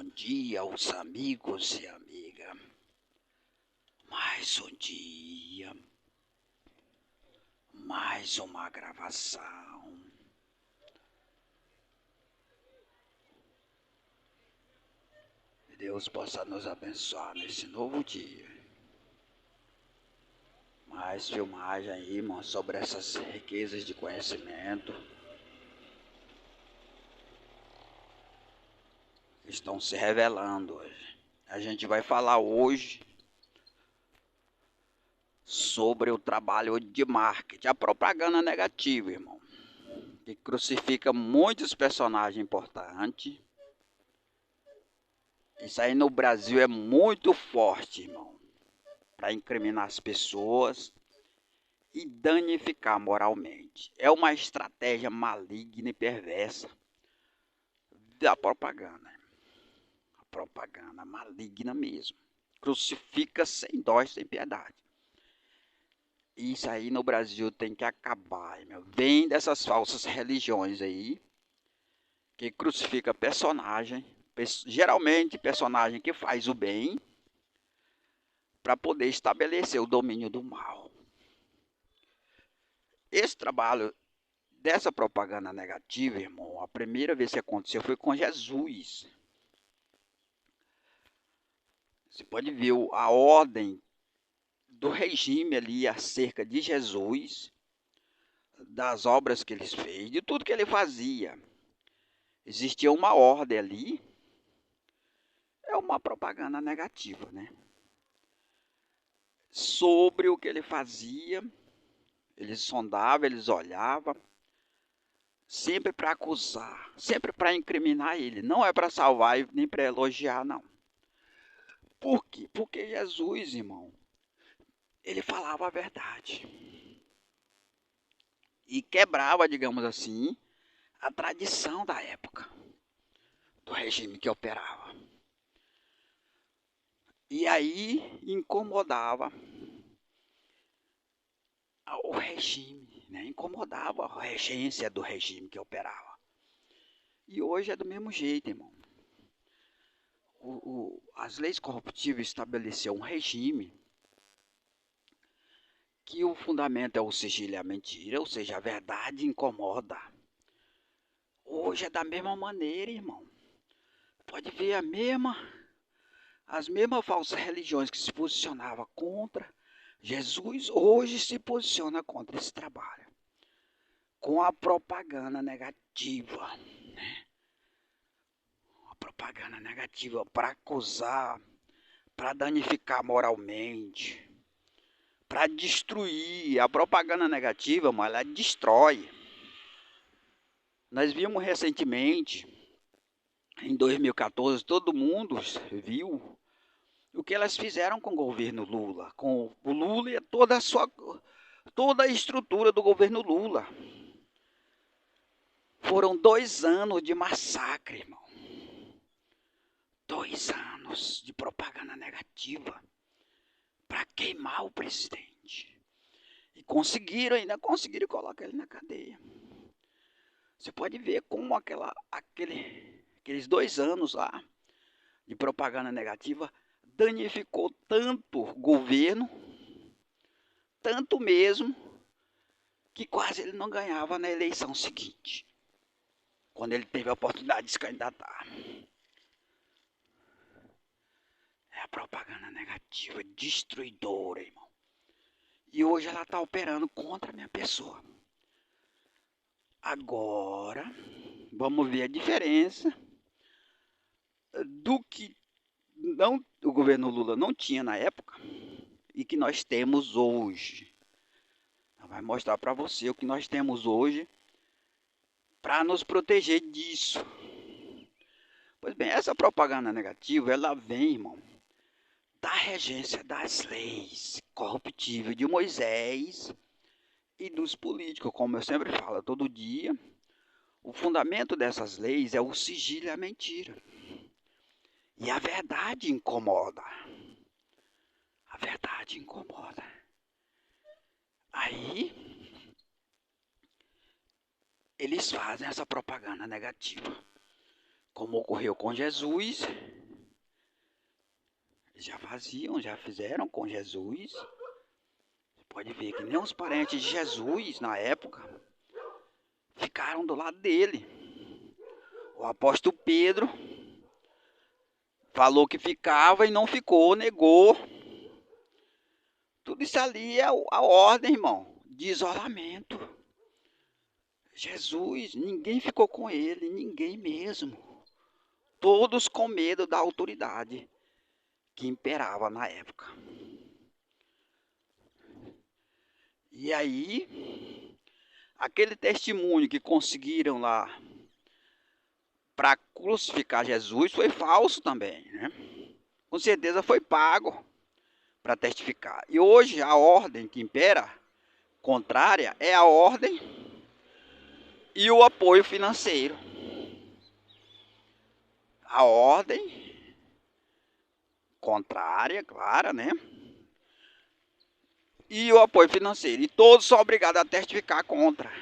Bom dia, os amigos e amigas. Mais um dia, mais uma gravação. Que Deus possa nos abençoar nesse novo dia. Mais filmagem aí, irmão, sobre essas riquezas de conhecimento que estão se revelando hoje. A gente vai falar hoje sobre o trabalho de marketing, a propaganda negativa, irmão, que crucifica muitos personagens importantes. Isso aí no Brasil é muito forte, irmão, para incriminar as pessoas e danificar moralmente. É uma estratégia maligna e perversa da propaganda. A propaganda maligna mesmo. Crucifica sem dó e sem piedade. Isso aí no Brasil tem que acabar, irmão. Vem dessas falsas religiões aí, que crucifica personagem, geralmente personagem que faz o bem, para poder estabelecer o domínio do mal. Esse trabalho dessa propaganda negativa, irmão, a primeira vez que aconteceu foi com Jesus. Você pode ver a ordem do regime ali acerca de Jesus, das obras que ele fez, de tudo que ele fazia. Existia uma ordem ali, é uma propaganda negativa, né? Sobre o que ele fazia, eles sondavam, eles olhavam, sempre para acusar, sempre para incriminar ele. Não é para salvar nem para elogiar, não. Por quê? Porque Jesus, irmão, ele falava a verdade. E quebrava, digamos assim, a tradição da época, do regime que operava. E aí incomodava o regime, né? Incomodava a regência do regime que operava. E hoje é do mesmo jeito, irmão. As leis corruptivas estabeleceram um regime que o fundamento é o sigilo e a mentira, ou seja, a verdade incomoda. Hoje é da mesma maneira, irmão. Pode ver as mesmas falsas religiões que se posicionavam contra Jesus, hoje se posiciona contra esse trabalho. Com a propaganda negativa, né? A propaganda negativa para acusar, para danificar moralmente, para destruir. A propaganda negativa, mas ela destrói. Nós vimos recentemente, em 2014, todo mundo viu o que elas fizeram com o governo Lula, com o Lula e toda a estrutura do governo Lula. Foram 2 anos de massacre, irmão. 2 anos de propaganda negativa para queimar o presidente. E ainda conseguiram colocar ele na cadeia. Você pode ver como aqueles 2 anos lá de propaganda negativa danificou tanto o governo, tanto mesmo, que quase ele não ganhava na eleição seguinte, quando ele teve a oportunidade de se candidatar. É a propaganda negativa, destruidora, irmão. E hoje ela está operando contra a minha pessoa. Agora, vamos ver a diferença do que o governo Lula não tinha na época e que nós temos hoje. Vai mostrar para você o que nós temos hoje para nos proteger disso. Pois bem, essa propaganda negativa, ela vem, irmão, da regência das leis corruptíveis de Moisés e dos políticos, como eu sempre falo todo dia. O fundamento dessas leis é o sigilo e a mentira. E a verdade incomoda. A verdade incomoda. Aí, eles fazem essa propaganda negativa. como ocorreu com Jesus, já fizeram com Jesus. Você pode ver que nem os parentes de Jesus, na época, ficaram do lado dele. O apóstolo Pedro falou que ficava e não ficou, negou. Tudo isso ali é a ordem, irmão, de isolamento. Jesus, ninguém ficou com ele, ninguém mesmo. Todos com medo da autoridade que imperava na época. E aí, aquele testemunho que conseguiram lá para crucificar Jesus foi falso também, né? Com certeza foi pago para testificar. E hoje a ordem que impera, contrária, é a ordem e o apoio financeiro. A ordem contrária, clara, né? E o apoio financeiro. E todos são obrigados a testificar contra.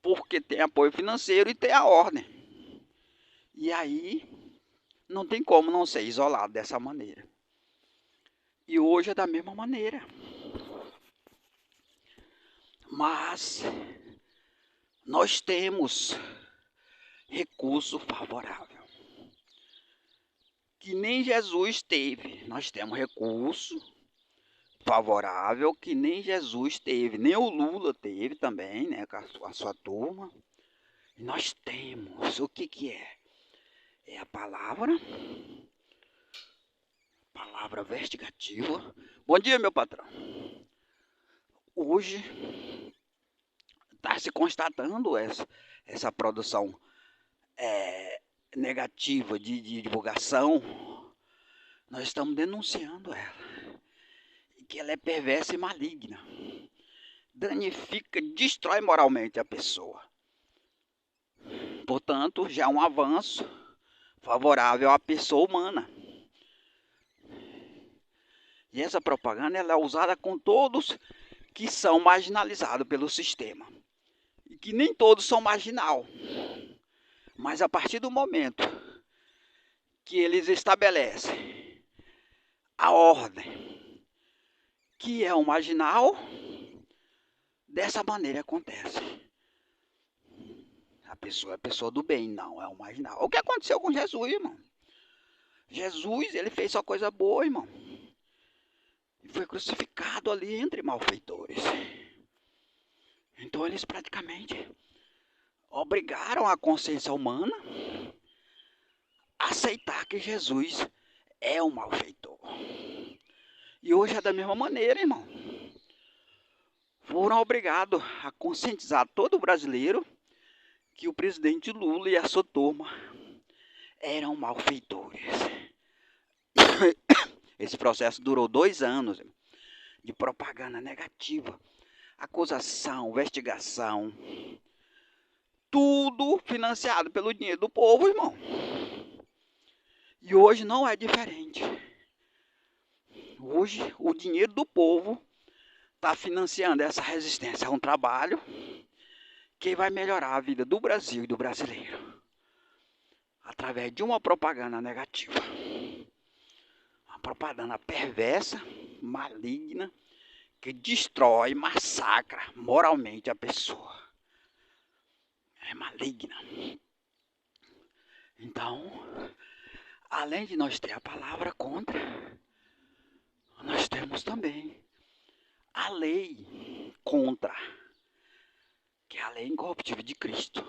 Porque tem apoio financeiro e tem a ordem. E aí não tem como não ser isolado dessa maneira. E hoje é da mesma maneira. Mas nós temos recurso favorável. Que nem Jesus teve. Nós temos recurso favorável que nem Jesus teve. Nem o Lula teve também, né? Com a sua turma. E nós temos. O que é? É a palavra investigativa. Bom dia, meu patrão. Hoje está se constatando essa produção negativa de divulgação. Nós estamos denunciando ela. E que ela é perversa e maligna. Danifica, destrói moralmente a pessoa. Portanto, já é um avanço favorável à pessoa humana. E essa propaganda ela é usada com todos que são marginalizados pelo sistema. E que nem todos são marginal. Mas a partir do momento que eles estabelecem a ordem que é o marginal, dessa maneira acontece. A pessoa é a pessoa do bem, não é o marginal. O que aconteceu com Jesus, irmão? Jesus, ele fez só coisa boa, irmão. E foi crucificado ali entre malfeitores. Então eles praticamente obrigaram a consciência humana a aceitar que Jesus é um malfeitor. E hoje é da mesma maneira, irmão. Foram obrigados a conscientizar todo brasileiro que o presidente Lula e a sua turma eram malfeitores. Esse processo durou 2 anos de propaganda negativa, acusação, investigação, tudo financiado pelo dinheiro do povo, irmão. E hoje não é diferente. Hoje o dinheiro do povo está financiando essa resistência a um trabalho que vai melhorar a vida do Brasil e do brasileiro através de uma propaganda negativa. Uma propaganda perversa, maligna, que destrói, massacra moralmente a pessoa. É maligna. Então, além de nós ter a palavra contra, nós temos também a lei contra, que é a lei incorruptível de Cristo.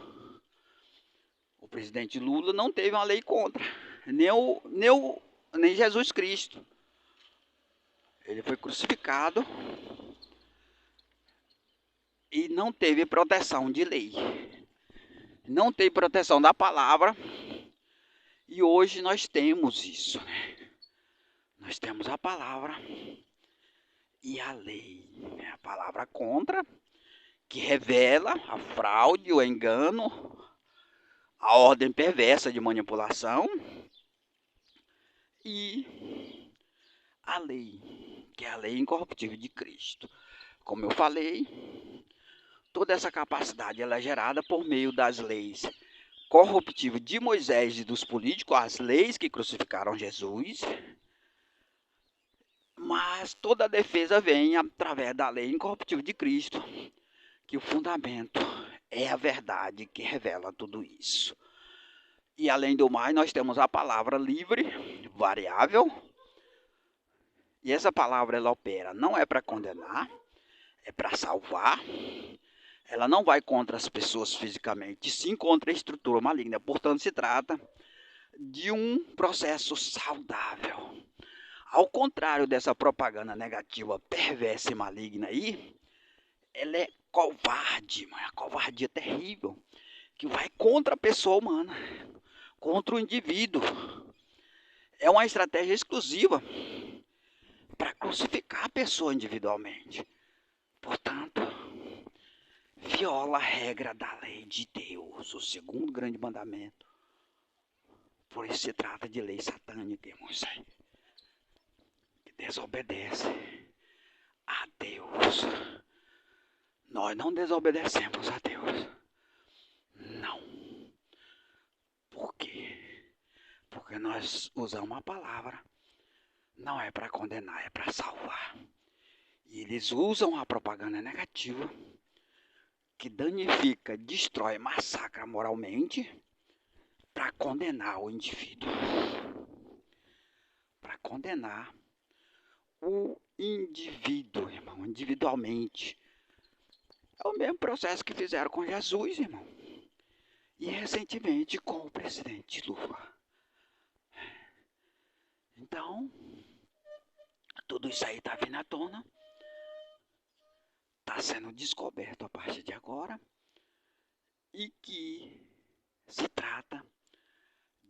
O presidente Lula não teve uma lei contra, nem Jesus Cristo. Ele foi crucificado e não teve proteção de lei. Não tem proteção da palavra. E hoje nós temos isso, né? Nós temos a palavra e a lei. A palavra contra, que revela a fraude, o engano, a ordem perversa de manipulação. E a lei, que é a lei incorruptível de Cristo. Como eu falei, toda essa capacidade ela é gerada por meio das leis corruptiva de Moisés e dos políticos, as leis que crucificaram Jesus, mas toda a defesa vem através da lei incorruptível de Cristo, que o fundamento é a verdade que revela tudo isso. E além do mais, nós temos a palavra livre, variável, e essa palavra ela opera não é para condenar, é para salvar. Ela não vai contra as pessoas fisicamente, sim contra a estrutura maligna. Portanto, se trata de um processo saudável. Ao contrário dessa propaganda negativa, perversa e maligna aí, ela é covarde, é uma covardia terrível, que vai contra a pessoa humana, contra o indivíduo. É uma estratégia exclusiva para crucificar a pessoa individualmente. Portanto, viola a regra da lei de Deus, o segundo grande mandamento. Por isso se trata de lei satânica, irmãos, que desobedece a Deus. Nós não desobedecemos a Deus. Não. Por quê? Porque nós usamos a palavra. Não é para condenar, é para salvar. E eles usam a propaganda negativa, que danifica, destrói, massacra moralmente, para condenar o indivíduo. Para condenar o indivíduo, irmão, individualmente. É o mesmo processo que fizeram com Jesus, irmão. E recentemente com o presidente Lula. Então, tudo isso aí está vindo à tona. Está sendo descoberto a partir de agora. E que se trata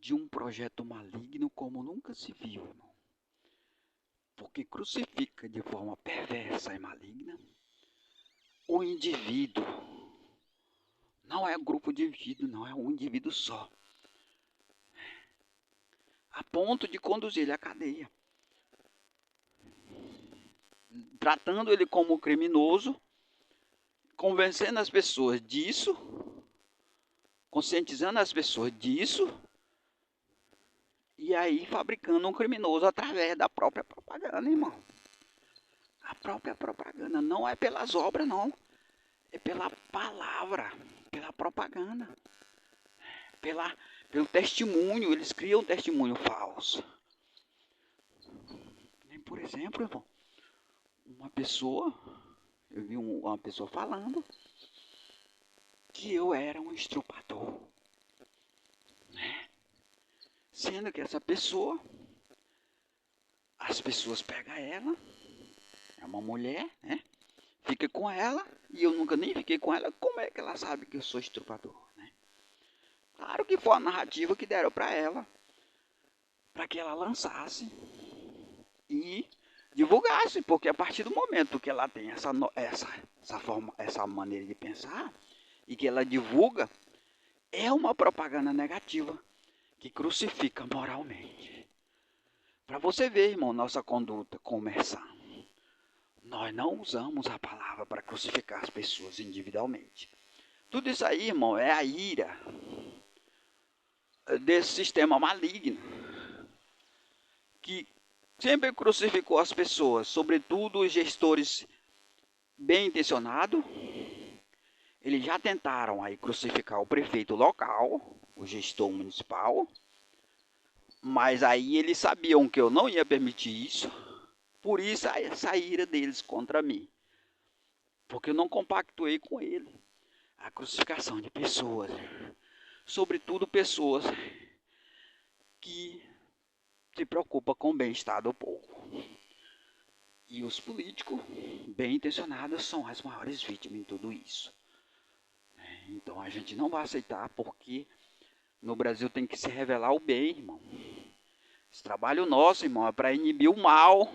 de um projeto maligno como nunca se viu, irmão. Porque crucifica de forma perversa e maligna o indivíduo. Não é um grupo de indivíduos, não é um indivíduo só. A ponto de conduzir ele à cadeia. Tratando ele como criminoso, convencendo as pessoas disso, conscientizando as pessoas disso, e aí fabricando um criminoso através da própria propaganda, irmão. A própria propaganda não é pelas obras, não. É pela palavra, pela propaganda, pelo testemunho. Eles criam um testemunho falso. Por exemplo, irmão, eu vi uma pessoa falando que eu era um estrupador, né? Sendo que essa pessoa, as pessoas pegam ela, é uma mulher, né? Fica com ela, e eu nunca nem fiquei com ela, como é que ela sabe que eu sou estrupador, né? Claro que foi a narrativa que deram para ela, para que ela lançasse e divulgasse, porque a partir do momento que ela tem essa maneira de pensar e que ela divulga, é uma propaganda negativa que crucifica moralmente. Para você ver, irmão, nossa conduta começar. Nós não usamos a palavra para crucificar as pessoas individualmente. Tudo isso aí, irmão, é a ira desse sistema maligno que sempre crucificou as pessoas, sobretudo os gestores bem intencionados. Eles já tentaram aí crucificar o prefeito local, o gestor municipal, mas aí eles sabiam que eu não ia permitir isso, por isso essa ira deles contra mim, porque eu não compactuei com ele. A crucificação de pessoas, sobretudo pessoas que se preocupam com o bem-estar do povo. E os políticos bem intencionados são as maiores vítimas em tudo isso. Então a gente não vai aceitar, porque no Brasil tem que se revelar o bem, irmão. Esse trabalho nosso, irmão, é para inibir o mal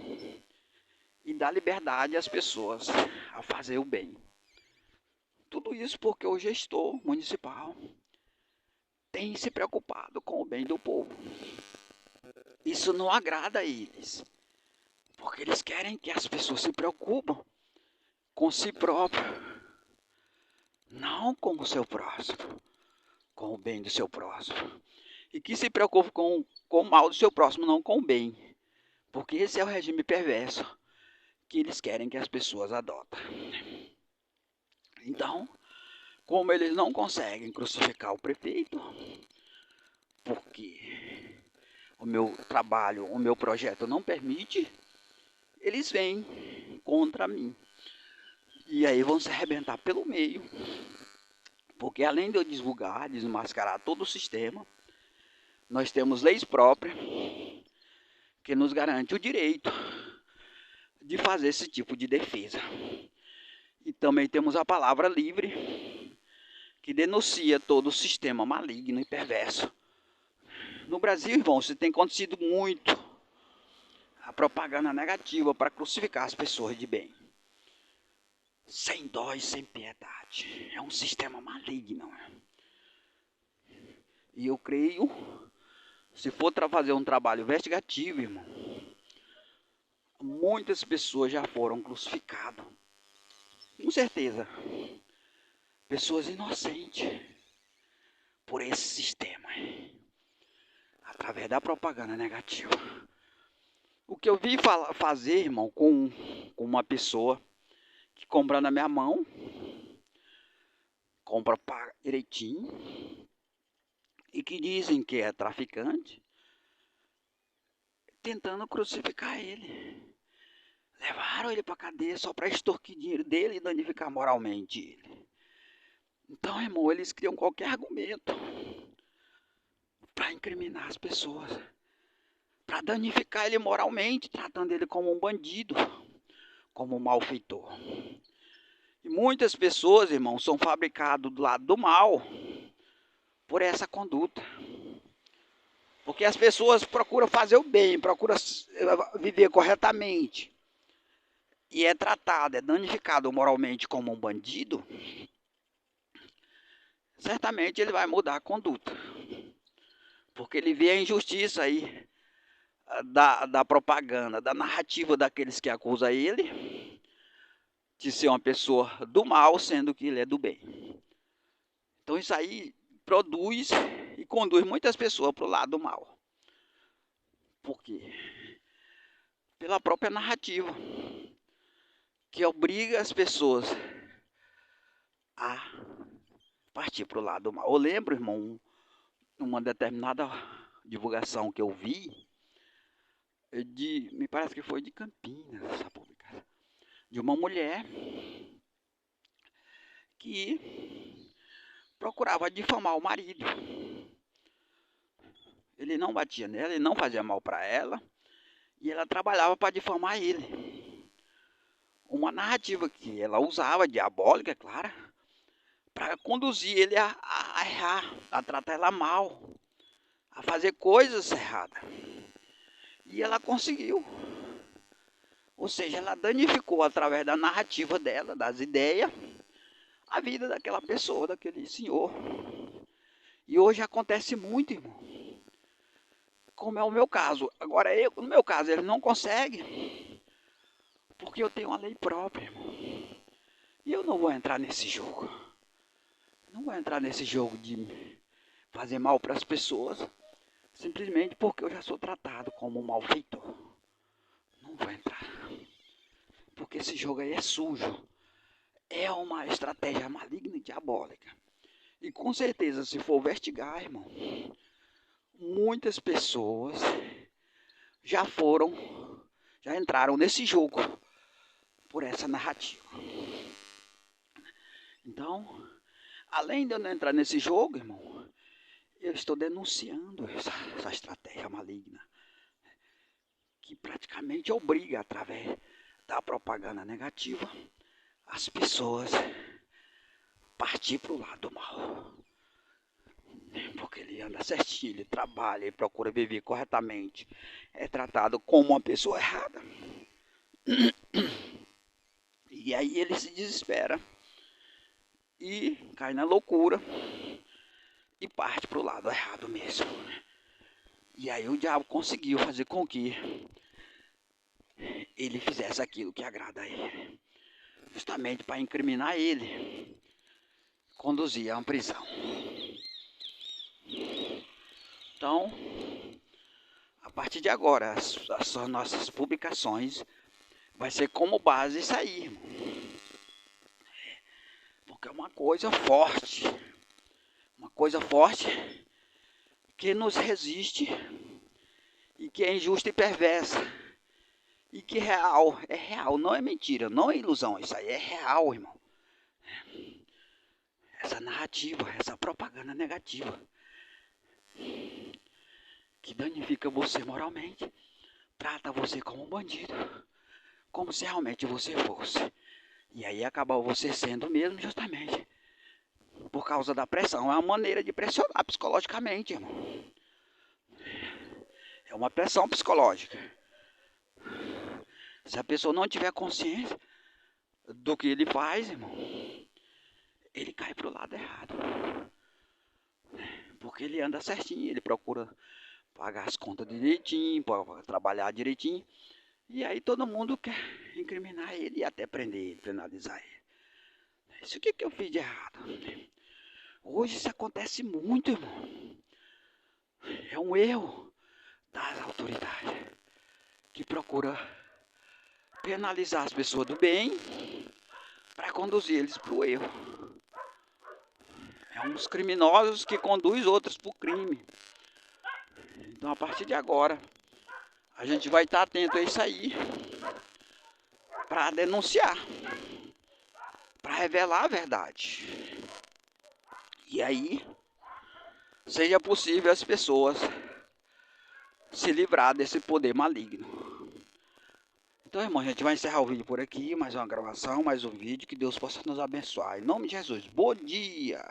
e dar liberdade às pessoas a fazer o bem. Tudo isso porque o gestor municipal tem se preocupado com o bem do povo. Isso não agrada a eles, porque eles querem que as pessoas se preocupem com si próprio, não com o seu próximo, com com o bem do seu próximo. E que se preocupe com o mal do seu próximo, não com o bem. Porque esse é o regime perverso que eles querem que as pessoas adotem. Então, como eles não conseguem crucificar o prefeito, porque o meu trabalho, o meu projeto não permite, eles vêm contra mim. E aí vão se arrebentar pelo meio. Porque além de eu divulgar, desmascarar todo o sistema, nós temos leis próprias que nos garante o direito de fazer esse tipo de defesa. E também temos a palavra livre, que denuncia todo o sistema maligno e perverso. No Brasil, irmão, se tem acontecido muito a propaganda negativa para crucificar as pessoas de bem. Sem dó e sem piedade. É um sistema maligno. E eu creio, se for fazer um trabalho investigativo, irmão, muitas pessoas já foram crucificadas. Com certeza. Pessoas inocentes. Por esse sistema. Através da propaganda negativa. O que eu vi fazer, irmão, com uma pessoa que compra na minha mão, compra direitinho, e que dizem que é traficante, tentando crucificar ele. Levaram ele para cadeia só para extorquir dinheiro dele e danificar moralmente ele. Então, irmão, eles criam qualquer argumento para incriminar as pessoas, para danificar ele moralmente, tratando ele como um bandido, como um malfeitor. E muitas pessoas, irmão, são fabricadas do lado do mal por essa conduta. Porque as pessoas procuram fazer o bem, procuram viver corretamente. E é tratado, é danificado moralmente como um bandido, certamente ele vai mudar a conduta. Porque ele vê a injustiça aí da propaganda, da narrativa daqueles que acusam ele de ser uma pessoa do mal, sendo que ele é do bem. Então isso aí produz e conduz muitas pessoas para o lado do mal. Por quê? Pela própria narrativa, que obriga as pessoas a partir para o lado do mal. Eu lembro, irmão, numa determinada divulgação que eu vi, me parece que foi de Campinas, essa publicação, de uma mulher que procurava difamar o marido. Ele não batia nela, ele não fazia mal para ela, e ela trabalhava para difamar ele. Uma narrativa que ela usava, diabólica, é claro, para conduzir ele a errar, a tratar ela mal, a fazer coisas erradas. E ela conseguiu. Ou seja, ela danificou através da narrativa dela, das ideias, a vida daquela pessoa, daquele senhor. E hoje acontece muito, irmão. Como é o meu caso. Agora, no meu caso, ele não consegue, porque eu tenho uma lei própria, irmão. E eu não vou entrar nesse jogo. Não vou entrar nesse jogo de fazer mal para as pessoas, simplesmente porque eu já sou tratado como um malfeitor. Não vou entrar. Porque esse jogo aí é sujo. É uma estratégia maligna e diabólica. E com certeza, se for investigar, irmão, muitas pessoas já entraram nesse jogo por essa narrativa. Então, além de eu não entrar nesse jogo, irmão, eu estou denunciando essa estratégia maligna, que praticamente obriga, através da propaganda negativa, as pessoas partir para o lado mal. Porque ele anda certinho, ele trabalha, ele procura viver corretamente. É tratado como uma pessoa errada. E aí ele se desespera e cai na loucura e parte para o lado errado mesmo. E aí o diabo conseguiu fazer com que ele fizesse aquilo que agrada a ele, justamente para incriminar ele, conduzir a uma prisão. Então, a partir de agora, as nossas publicações vai ser como base isso aí, irmão. Porque é uma coisa forte que nos resiste e que é injusta e perversa. E que é real, não é mentira, não é ilusão, isso aí é real, irmão. Essa narrativa, essa propaganda negativa que danifica você moralmente, trata você como um bandido, como se realmente você fosse. E aí acaba você sendo mesmo justamente por causa da pressão. É uma maneira de pressionar psicologicamente, irmão. É uma pressão psicológica. Se a pessoa não tiver consciência do que ele faz, irmão, ele cai pro lado errado. Porque ele anda certinho, ele procura pagar as contas direitinho, trabalhar direitinho. E aí todo mundo quer incriminar ele e até prender ele, penalizar ele. Isso que eu fiz de errado? Hoje isso acontece muito, irmão. É um erro das autoridades que procura penalizar as pessoas do bem para conduzir eles para o erro. É uns criminosos que conduzem outros para o crime. Então a partir de agora a gente vai estar atento a isso aí para denunciar, para revelar a verdade. E aí seja possível as pessoas se livrar desse poder maligno. Então, irmão, a gente vai encerrar o vídeo por aqui. Mais uma gravação, mais um vídeo. Que Deus possa nos abençoar. Em nome de Jesus. Bom dia!